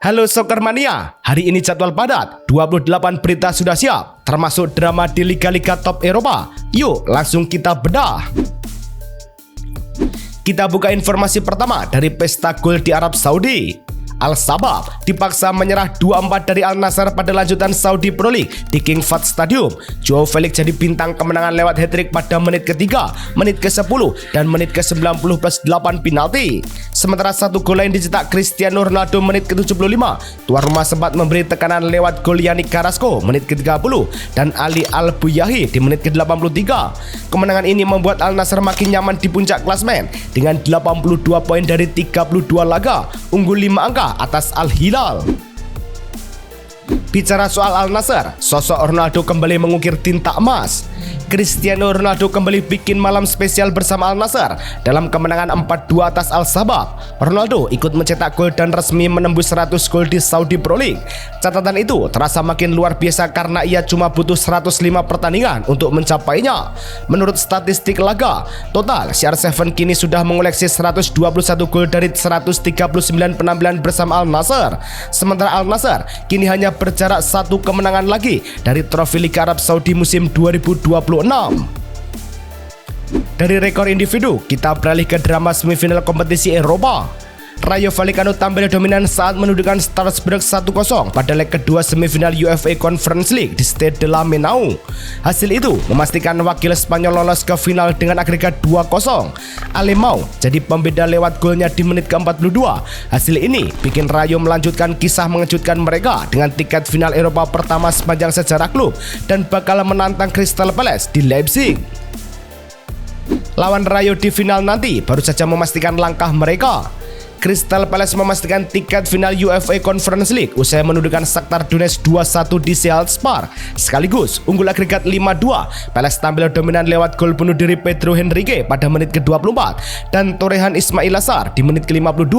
Halo Soccer Mania, hari ini jadwal padat, 28 berita sudah siap, termasuk drama di liga-liga top Eropa. Yuk langsung kita bedah. Kita buka informasi pertama dari pesta gol di Arab Saudi. Al-Shabab dipaksa menyerah 2-4 dari Al-Nassr pada lanjutan Saudi Pro League di King Fahd Stadium. Joao Felix jadi bintang kemenangan lewat hat-trick pada menit ke-3, menit ke-10, dan menit ke-90 plus 8 penalti. Sementara satu gol lain dicetak Cristiano Ronaldo menit ke-75. Tuan rumah sempat memberi tekanan lewat gol Yannick Carrasco menit ke-30 dan Ali Al-Buyahi di menit ke-83. Kemenangan ini membuat Al-Nassr makin nyaman di puncak klasemen dengan 82 poin dari 32 laga, unggul 5 angka atas Al-Hilal. Bicara soal Al-Nassr, sosok Ronaldo kembali mengukir tinta emas. Cristiano Ronaldo kembali bikin malam spesial bersama Al-Nassr dalam kemenangan 4-2 atas Al-Shabab. Ronaldo ikut mencetak gol dan resmi menembus 100 gol di Saudi Pro League. Catatan itu terasa makin luar biasa karena ia cuma butuh 105 pertandingan untuk mencapainya. Menurut statistik laga, total CR7 kini sudah mengoleksi 121 gol dari 139 penampilan bersama Al-Nassr. Sementara Al-Nassr kini hanya berjarak satu kemenangan lagi dari trofi Liga Arab Saudi musim 2026. Dari rekor individu, kita beralih ke drama semifinal kompetisi Eropa. Rayo Vallecano tampil dominan saat menundukkan Strasbourg 1-0 pada leg kedua semifinal UEFA Conference League di Stade de la Menau. Hasil itu memastikan wakil Spanyol lolos ke final dengan agregat 2-0. Alemão jadi pembeda lewat golnya di menit ke-42. Hasil ini bikin Rayo melanjutkan kisah mengejutkan mereka dengan tiket final Eropa pertama sepanjang sejarah klub dan bakal menantang Crystal Palace di Leipzig. Lawan Rayo di final nanti baru saja memastikan langkah mereka. Crystal Palace memastikan tiket final UEFA Conference League usai menundukkan Shakhtar Donetsk 2-1 di Sialspar. Sekaligus unggul agregat 5-2. Palace tampil dominan lewat gol bunuh diri Pedro Henrique pada menit ke-24 dan torehan Ismail Assar di menit ke-52.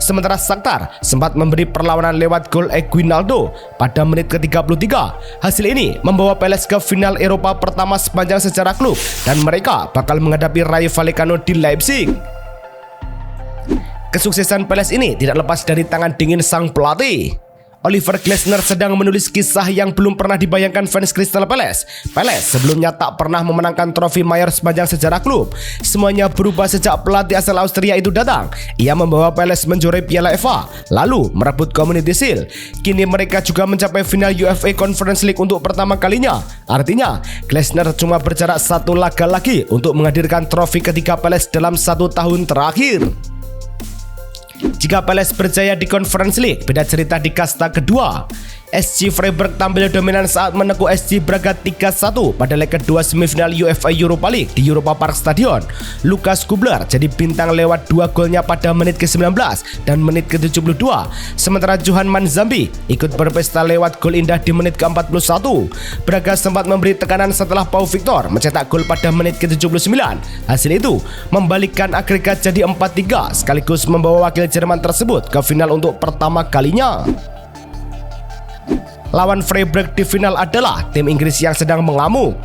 Sementara Shakhtar sempat memberi perlawanan lewat gol Eguinaldo pada menit ke-33. Hasil ini membawa Palace ke final Eropa pertama sepanjang sejarah klub dan mereka bakal menghadapi Rayo Vallecano di Leipzig. Kesuksesan Palace ini tidak lepas dari tangan dingin sang pelatih. Oliver Glasner sedang menulis kisah yang belum pernah dibayangkan fans Crystal Palace. Palace sebelumnya tak pernah memenangkan trofi mayor sepanjang sejarah klub. Semuanya berubah sejak pelatih asal Austria itu datang. Ia membawa Palace menjuarai Piala FA, lalu merebut Community Shield. Kini mereka juga mencapai final UEFA Conference League untuk pertama kalinya. Artinya, Glasner cuma berjarak satu laga lagi untuk menghadirkan trofi ketiga Palace dalam 1 tahun terakhir. Jika Palace berjaya di Conference League, beda cerita di kasta kedua. SC Freiburg tampil dominan saat menekuk SC Braga 3-1 pada leg kedua semifinal UEFA Europa League di Europa Park Stadion. Lukas Kubler jadi bintang lewat 2 golnya pada menit ke-19 dan menit ke-72. Sementara Johan Manzambi ikut berpesta lewat gol indah di menit ke-41. Braga sempat memberi tekanan setelah Pau Victor mencetak gol pada menit ke-79. Hasil itu membalikkan agregat jadi 4-3 sekaligus membawa wakil Jerman tersebut ke final untuk pertama kalinya. Lawan Freiburg di final adalah tim Inggris yang sedang mengamuk.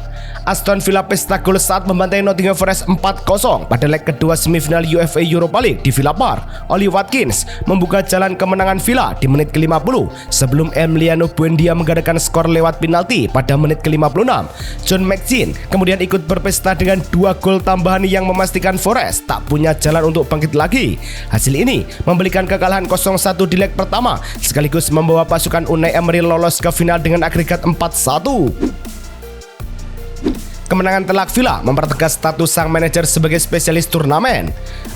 Aston Villa pesta gol saat membantai Nottingham Forest 4-0 pada leg kedua semifinal UEFA Europa League di Villa Park. Oli Watkins membuka jalan kemenangan Villa di menit ke-50 sebelum Emiliano Buendia menggandakan skor lewat penalti pada menit ke-56. John McGinn kemudian ikut berpesta dengan 2 gol tambahan yang memastikan Forest tak punya jalan untuk bangkit lagi. Hasil ini memberikan kekalahan 0-1 di leg pertama sekaligus membawa pasukan Unai Emery lolos ke final dengan agregat 4-1. Kemenangan telak Villa mempertegas status sang manajer sebagai spesialis turnamen.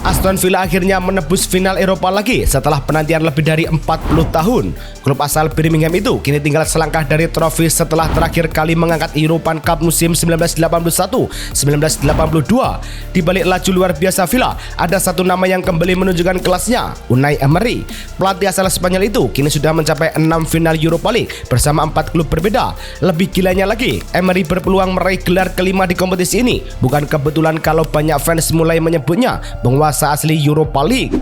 Aston Villa akhirnya menebus final Eropa lagi setelah penantian lebih dari 40 tahun. Klub asal Birmingham itu kini tinggal selangkah dari trofi setelah terakhir kali mengangkat European Cup musim 1981-1982. Di balik laju luar biasa Villa, ada satu nama yang kembali menunjukkan kelasnya, Unai Emery. Pelatih asal Spanyol itu kini sudah mencapai 6 final Europa League bersama 4 klub berbeda. Lebih gilanya lagi, Emery berpeluang meraih gelar kelima di kompetisi ini. Bukan kebetulan kalau banyak fans mulai menyebutnya penguasa asli Europa League.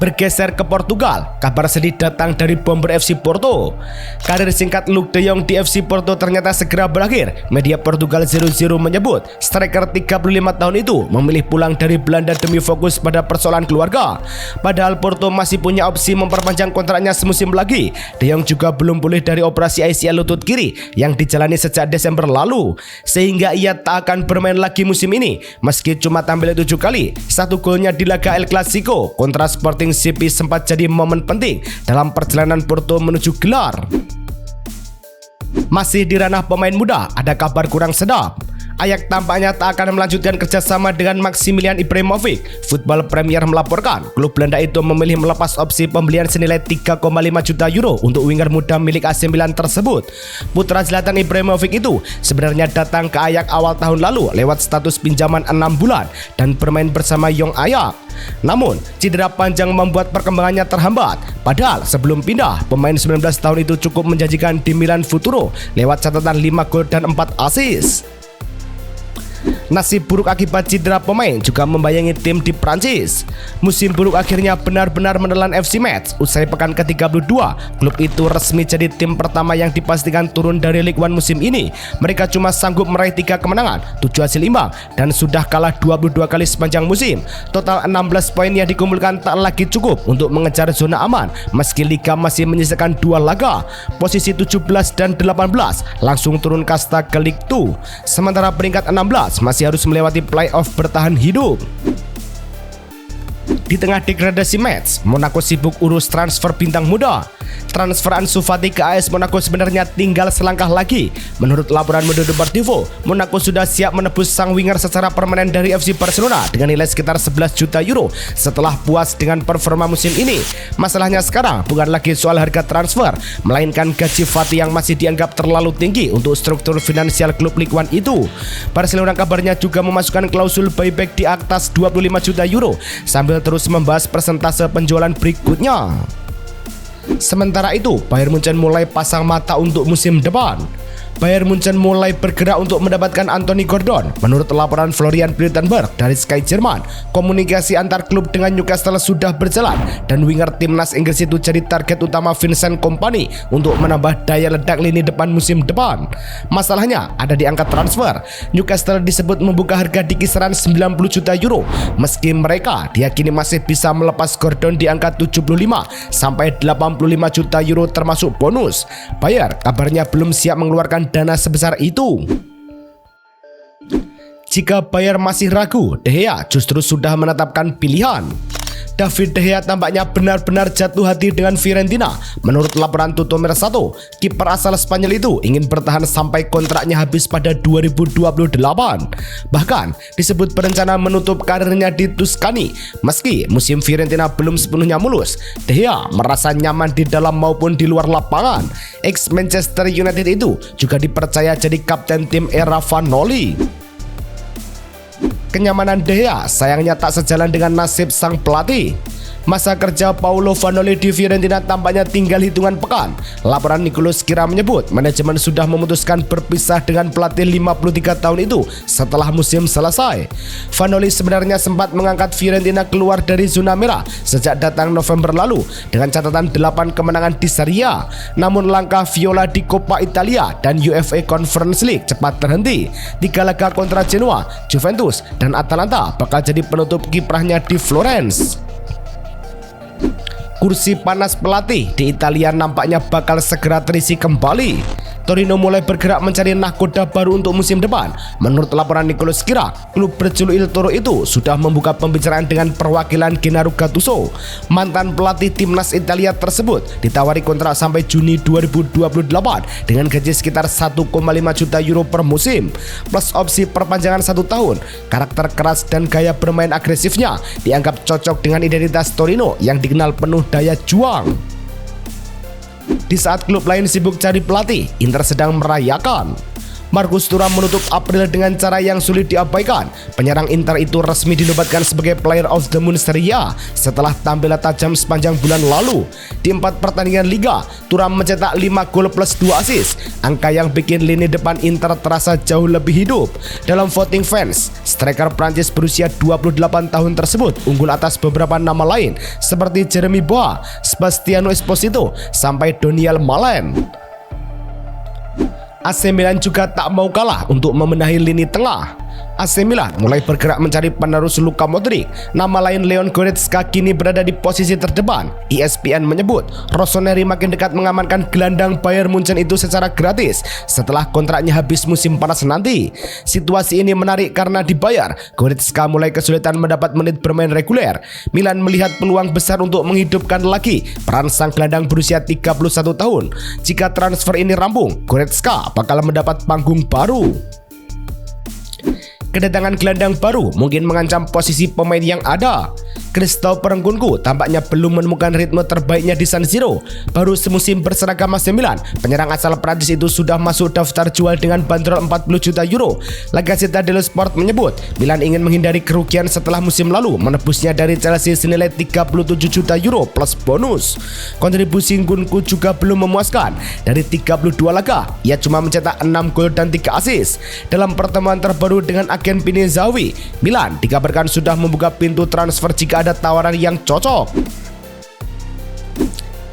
Bergeser ke Portugal, kabar sedih datang dari bomber FC Porto. Karir singkat Luuk de Jong di FC Porto ternyata segera berakhir. Media Portugal 00 menyebut striker 35 tahun itu memilih pulang dari Belanda demi fokus pada persoalan keluarga. Padahal Porto masih punya opsi memperpanjang kontraknya semusim lagi. De Jong juga belum pulih dari operasi ACL lutut kiri yang dijalani sejak Desember lalu, sehingga ia tak akan bermain lagi musim ini. Meski cuma tampil 7 kali, 1 golnya di laga El Clasico kontra Sporting CP sempat jadi momen penting dalam perjalanan Porto menuju gelar. Masih di ranah pemain muda, ada kabar kurang sedap. Ajax tampaknya tak akan melanjutkan kerjasama dengan Maximilian Ibrahimovic. Football Premier melaporkan klub Belanda itu memilih melepas opsi pembelian senilai 3,5 juta euro untuk winger muda milik AC Milan tersebut. Putra Zlatan Ibrahimovic itu sebenarnya datang ke Ajax awal tahun lalu lewat status pinjaman 6 bulan dan bermain bersama Young Ajax. Namun, cedera panjang membuat perkembangannya terhambat. Padahal sebelum pindah, pemain 19 tahun itu cukup menjanjikan di Milan Futuro lewat catatan 5 gol dan 4 assist. Nasib buruk akibat cedera pemain juga membayangi tim di Prancis. Musim buruk akhirnya benar-benar menelan FC Metz. Usai pekan ke-32, klub itu resmi jadi tim pertama yang dipastikan turun dari Ligue 1 musim ini. Mereka cuma sanggup meraih 3 kemenangan, 7 hasil imbang, dan sudah kalah 22 kali sepanjang musim. Total 16 poin yang dikumpulkan tak lagi cukup untuk mengejar zona aman, meski Liga masih menyisakan 2 laga. Posisi 17 dan 18 langsung turun kasta ke Ligue 2. Sementara peringkat 16 masih harus melewati playoff bertahan hidup. Di tengah degradasi Metz, Monaco sibuk urus transfer bintang muda. Transfer Ansu Fati ke AS Monaco sebenarnya tinggal selangkah lagi. Menurut laporan Mundo Deportivo, Monaco sudah siap menebus sang winger secara permanen dari FC Barcelona dengan nilai sekitar 11 juta euro setelah puas dengan performa musim ini. Masalahnya sekarang bukan lagi soal harga transfer, melainkan gaji Fati yang masih dianggap terlalu tinggi untuk struktur finansial klub Ligue 1 itu. Barcelona kabarnya juga memasukkan klausul buyback di atas 25 juta euro sambil terus membahas persentase penjualan berikutnya. Sementara itu, Bayern Munchen mulai pasang mata untuk musim depan. Bayern Munchen mulai bergerak untuk mendapatkan Anthony Gordon. Menurut laporan Florian Plettenberg dari Sky Jerman, komunikasi antar klub dengan Newcastle sudah berjalan dan winger timnas Inggris itu jadi target utama Vincent Kompany untuk menambah daya ledak lini depan musim depan. Masalahnya ada di angka transfer. Newcastle disebut membuka harga di kisaran 90 juta euro, meski mereka diyakini masih bisa melepas Gordon di angka 75 sampai 85 juta euro termasuk bonus. Bayern kabarnya belum siap mengeluarkan dana sebesar itu. Jika Bayern masih ragu, De Gea justru sudah menetapkan pilihan. David De Gea tampaknya benar-benar jatuh hati dengan Fiorentina. Menurut laporan Tutto Mercato, kiper asal Spanyol itu ingin bertahan sampai kontraknya habis pada 2028. Bahkan disebut berencana menutup karirnya di Tuscany. Meski musim Fiorentina belum sepenuhnya mulus, De Gea merasa nyaman di dalam maupun di luar lapangan. Ex Manchester United itu juga dipercaya jadi kapten tim era Vanoli. Kenyamanan De Gea sayangnya tak sejalan dengan nasib sang pelatih. Masa kerja Paulo Vanoli di Fiorentina tampaknya tinggal hitungan pekan. Laporan Nicolas Kira menyebut manajemen sudah memutuskan berpisah dengan pelatih 53 tahun itu setelah musim selesai. Vanoli sebenarnya sempat mengangkat Fiorentina keluar dari zona merah sejak datang November lalu dengan catatan 8 kemenangan di Serie A. Namun langkah Viola di Coppa Italia dan UEFA Conference League cepat terhenti. 3 laga kontra Genoa, Juventus, dan Atalanta bakal jadi penutup kiprahnya di Florence. Kursi panas pelatih di Italia nampaknya bakal segera terisi kembali. Torino mulai bergerak mencari nahkoda baru untuk musim depan. Menurut laporan Nicolas Kira, klub berjuluk Il Toro itu sudah membuka pembicaraan dengan perwakilan Gennaro Gattuso. Mantan pelatih timnas Italia tersebut ditawari kontrak sampai Juni 2028 dengan gaji sekitar 1,5 juta euro per musim, plus opsi perpanjangan 1 tahun. Karakter keras dan gaya bermain agresifnya dianggap cocok dengan identitas Torino yang dikenal penuh daya juang. Di saat klub lain sibuk cari pelatih, Inter sedang merayakan. Marcus Thuram menutup April dengan cara yang sulit diabaikan. Penyerang Inter itu resmi dinobatkan sebagai Player of the Month Serie A setelah tampil tajam sepanjang bulan lalu. Di 4 pertandingan Liga, Thuram mencetak 5 gol plus 2 assist, angka yang bikin lini depan Inter terasa jauh lebih hidup. Dalam voting fans, striker Prancis berusia 28 tahun tersebut unggul atas beberapa nama lain seperti Jeremy Boa, Sebastiano Esposito, sampai Daniel Malen. AC Milan juga tak mau kalah untuk membenahi lini tengah. AC Milan mulai bergerak mencari penerus Luka Modric. Nama lain Leon Goretzka kini berada di posisi terdepan. ESPN menyebut Rossoneri makin dekat mengamankan gelandang Bayern Munchen itu secara gratis setelah kontraknya habis musim panas nanti. Situasi ini menarik karena di Bayern, Goretzka mulai kesulitan mendapat menit bermain reguler. Milan melihat peluang besar untuk menghidupkan lagi peran sang gelandang berusia 31 tahun. Jika transfer ini rampung, Goretzka bakal mendapat panggung baru. Kedatangan gelandang baru mungkin mengancam posisi pemain yang ada. Christopher Nkunku tampaknya belum menemukan ritme terbaiknya di San Siro. Baru semusim berseragam AC Milan, penyerang asal Prancis itu sudah masuk daftar jual dengan bandrol 40 juta euro. La Gazzetta dello Sport menyebut Milan ingin menghindari kerugian setelah musim lalu menebusnya dari Chelsea senilai 37 juta euro plus bonus. Kontribusi Nkunku juga belum memuaskan. Dari 32 laga, ia cuma mencetak 6 gol dan 3 assist. Dalam pertemuan terbaru dengan agen Pininzawi, Milan dikabarkan sudah membuka pintu transfer jika ada tawaran yang cocok.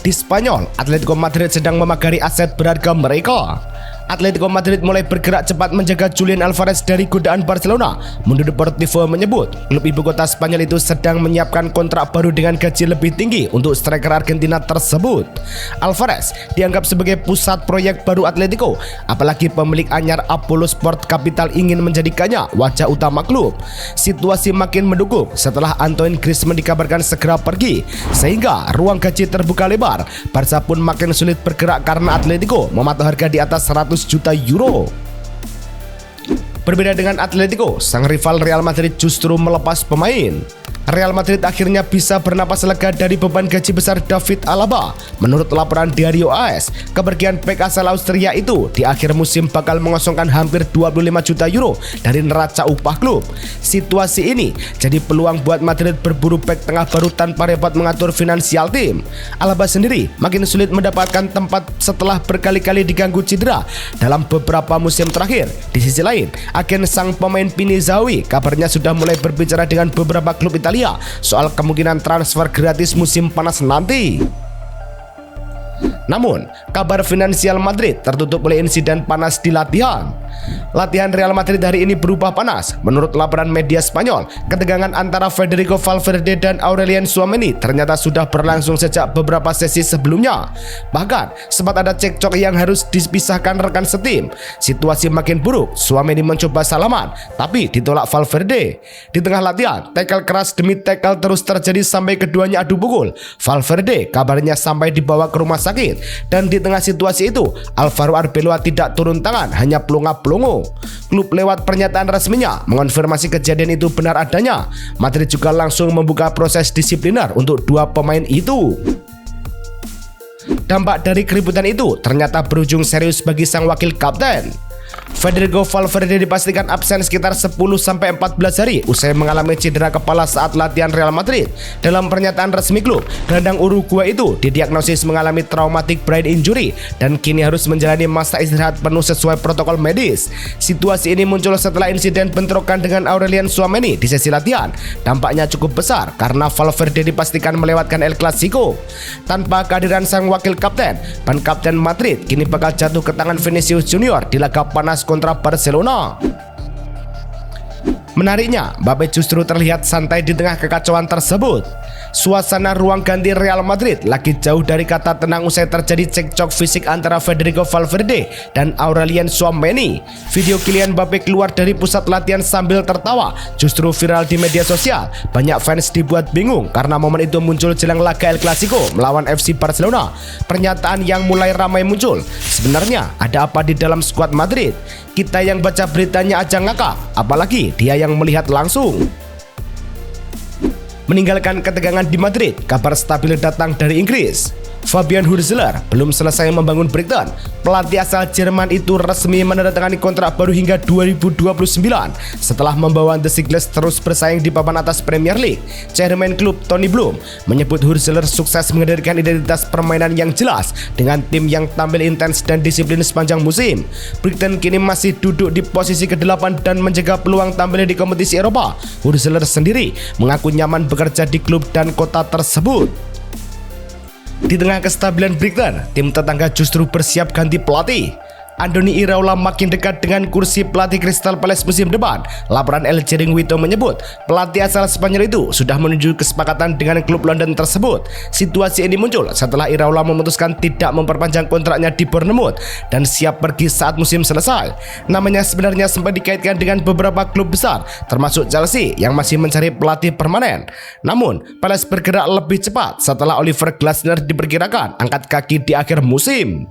Di Spanyol, Atletico Madrid sedang memagari aset berharga mereka. Atletico Madrid mulai bergerak cepat menjaga Julian Alvarez dari godaan Barcelona. Mundo Deportivo menyebut klub ibu kota Spanyol itu sedang menyiapkan kontrak baru dengan gaji lebih tinggi untuk striker Argentina tersebut. Alvarez dianggap sebagai pusat proyek baru Atletico, apalagi pemilik anyar Apollo Sport Capital ingin menjadikannya wajah utama klub. Situasi makin mendukung setelah Antoine Griezmann dikabarkan segera pergi, sehingga ruang gaji terbuka lebar. Barca pun makin sulit bergerak karena Atletico mematok harga di atas 100 juta euro. Berbeda dengan Atletico, sang rival Real Madrid justru melepas pemain. Real Madrid akhirnya bisa bernapas lega dari beban gaji besar David Alaba. Menurut laporan Diario AS, kepergian bek asal Austria itu di akhir musim bakal mengosongkan hampir 25 juta euro dari neraca upah klub. Situasi ini jadi peluang buat Madrid berburu bek tengah baru tanpa repot mengatur finansial tim. Alaba sendiri makin sulit mendapatkan tempat setelah berkali-kali diganggu cedera dalam beberapa musim terakhir. Di sisi lain, agen sang pemain Pininzawi kabarnya sudah mulai berbicara dengan beberapa klub Italia soal kemungkinan transfer gratis musim panas nanti. Namun, kabar finansial Madrid tertutup oleh insiden panas di latihan. Latihan Real Madrid hari ini berubah panas. Menurut laporan media Spanyol, ketegangan antara Federico Valverde dan Aurelien Tchouaméni ternyata sudah berlangsung sejak beberapa sesi sebelumnya. Bahkan, sempat ada cekcok yang harus dipisahkan rekan setim. Situasi makin buruk, Tchouaméni mencoba salaman, tapi ditolak Valverde. Di tengah latihan, tackle keras demi tackle terus terjadi sampai keduanya adu pukul. Valverde kabarnya sampai dibawa ke rumah sakit. Dan di tengah situasi itu, Alvaro Arbeloa tidak turun tangan, hanya pelongo. Klub lewat pernyataan resminya mengonfirmasi kejadian itu benar adanya. Madrid juga langsung membuka proses disipliner untuk dua pemain itu. Dampak dari keributan itu ternyata berujung serius bagi sang wakil kapten. Federico Valverde dipastikan absen sekitar 10-14 hari usai mengalami cedera kepala saat latihan Real Madrid. Dalam pernyataan resmi klub, gelandang Uruguay itu didiagnosis mengalami traumatic brain injury dan kini harus menjalani masa istirahat penuh sesuai protokol medis. Situasi ini muncul setelah insiden bentrokan dengan Aurelien Tchouaméni di sesi latihan. Dampaknya cukup besar karena Valverde dipastikan melewatkan El Clasico. Tanpa kehadiran sang wakil kapten, ban kapten Madrid kini bakal jatuh ke tangan Vinicius Junior di laga panas kontra Barcelona. Menariknya, Mbappe justru terlihat santai di tengah kekacauan tersebut. Suasana ruang ganti Real Madrid lagi jauh dari kata tenang usai terjadi cekcok fisik antara Federico Valverde dan Aurelien Tchouaméni. Video Kylian Mbappe keluar dari pusat latihan sambil tertawa justru viral di media sosial. Banyak fans dibuat bingung karena momen itu muncul jelang laga El Clasico melawan FC Barcelona. Pernyataan yang mulai ramai muncul. Sebenarnya ada apa di dalam skuad Madrid? Kita yang baca beritanya aja ngakak, apalagi dia yang melihat langsung. Meninggalkan ketegangan di Madrid, kabar stabil datang dari Inggris. Fabian Hürzeler belum selesai membangun Brighton. Pelatih asal Jerman itu resmi menandatangani kontrak baru hingga 2029 setelah membawa The Seagulls terus bersaing di papan atas Premier League. Chairman klub Tony Bloom menyebut Hürzeler sukses menghadirkan identitas permainan yang jelas dengan tim yang tampil intens dan disiplin sepanjang musim. Brighton kini masih duduk di posisi ke-8 dan menjaga peluang tampilnya di kompetisi Eropa. Hürzeler sendiri mengaku nyaman bekerja di klub dan kota tersebut. Di tengah kestabilan Brighton, tim tetangga justru bersiap ganti pelatih. Andoni Iraola makin dekat dengan kursi pelatih Crystal Palace musim depan. Laporan El Chiringuito menyebut pelatih asal Spanyol itu sudah menuju kesepakatan dengan klub London tersebut. Situasi ini muncul setelah Iraola memutuskan tidak memperpanjang kontraknya di Bournemouth dan siap pergi saat musim selesai. Namanya sebenarnya sempat dikaitkan dengan beberapa klub besar, termasuk Chelsea yang masih mencari pelatih permanen. Namun, Palace bergerak lebih cepat setelah Oliver Glasner diperkirakan angkat kaki di akhir musim.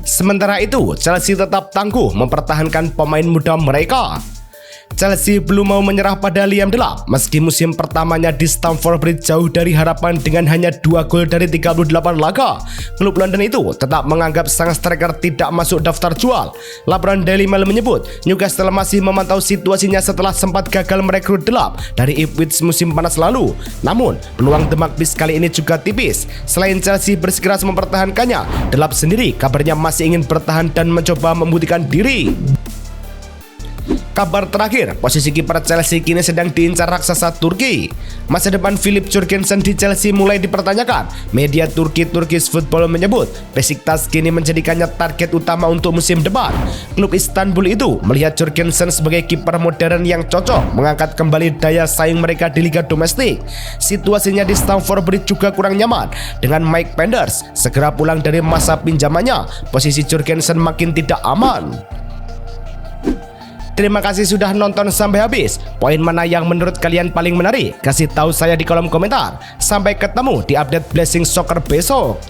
Sementara itu, Chelsea tetap tangguh mempertahankan pemain muda mereka. Chelsea belum mau menyerah pada Liam Delap meski musim pertamanya di Stamford Bridge jauh dari harapan dengan hanya 2 gol dari 38 laga. Klub London itu tetap menganggap sang striker tidak masuk daftar jual. Laporan Daily Mail menyebut Newcastle masih memantau situasinya setelah sempat gagal merekrut Delap dari Ipswich musim panas lalu. Namun, peluang The Magpies kali ini juga tipis. Selain Chelsea bersikeras mempertahankannya, Delap sendiri kabarnya masih ingin bertahan dan mencoba membuktikan diri. Kabar terakhir, posisi kiper Chelsea kini sedang diincar raksasa Turki. Masa depan Philip Jurgensen di Chelsea mulai dipertanyakan. Media Turkish Football menyebut Besiktas kini menjadikannya target utama untuk musim depan. Klub Istanbul itu melihat Jurgensen sebagai kiper modern yang cocok mengangkat kembali daya saing mereka di liga domestik. Situasinya di Stamford Bridge juga kurang nyaman. Dengan Mike Penders segera pulang dari masa pinjamannya, posisi Jurgensen makin tidak aman. Terima kasih sudah nonton sampai habis. Poin mana yang menurut kalian paling menarik? Kasih tahu saya di kolom komentar. Sampai ketemu di update Blessing Soccer besok.